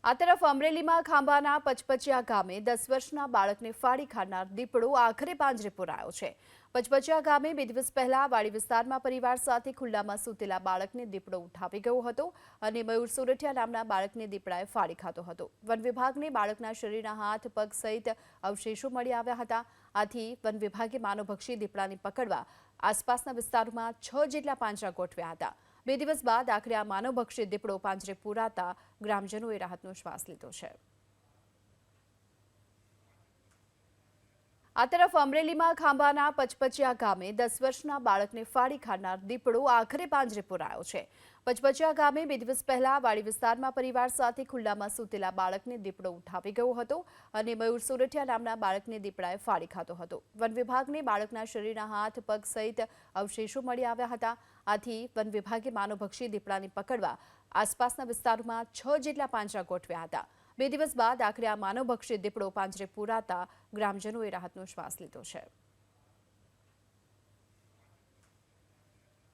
આ તરફ અમરેલીમાં ખાંભાના પચપચિયા ગામે 10 વર્ષના બાળકને ફાડી ખાનાર દીપડો આખરે પાંજરે પુરાયો છે। પચપચિયા ગામે 2 દિવસ પહેલા વાડી વિસ્તારમાં પરિવાર સાથે ખુલ્લામાં સૂતેલા બાળકને દીપડો ઉઠાવી ગયો હતો અને મયુર સોરઠિયા નામના બાળકને દીપડાએ ફાડી ખાધો હતો। વન વિભાગને બાળકના શરીરના હાથ પગ સહિત અવશેષો મળી આવ્યા હતા। આથી વન વિભાગે માનવભક્ષી દીપડાને પકડવા આસપાસના વિસ્તારોમાં 6 જેટલા પાંજરા ગોઠવ્યા હતા। 2 દિવસ બાદ આખરે આ માનવભક્ષી દીપડો પાંજરે પુરાતા ગ્રામજનોએ રાહતનો શ્વાસ લીધો છે। આ તરફ અમરેલીમાં ખાંભાના પચપચિયા ગામે 10 વર્ષના બાળકને ફાડી ખાનાર દીપડો આખરે પાંજરે પુરાયો છે। પચપચિયા ગામે 2 દિવસ પહેલા વાડી વિસ્તારમાં પરિવાર સાથે ખુલ્લામાં સૂતેલા બાળકને દીપડો ઉઠાવી ગયો હતો અને મયુર સોરઠિયા નામના બાળકને દીપડાએ ફાડી ખાધો હતો। વન વિભાગને બાળકના શરીરના હાથ પગ સહિત અવશેષો મળી આવ્યા હતા। આથી વન વિભાગે માનવભક્ષી દીપડાને પકડવા આસપાસના વિસ્તારોમાં 6 જેટલા પાંજરા ગોઠવ્યા હતા। 2 દિવસ બાદ આખરે આ માનવભક્ષી દીપડો પાંજરે પુરાતા ગ્રામજનોએ રાહતનો શ્વાસ લીધો છે।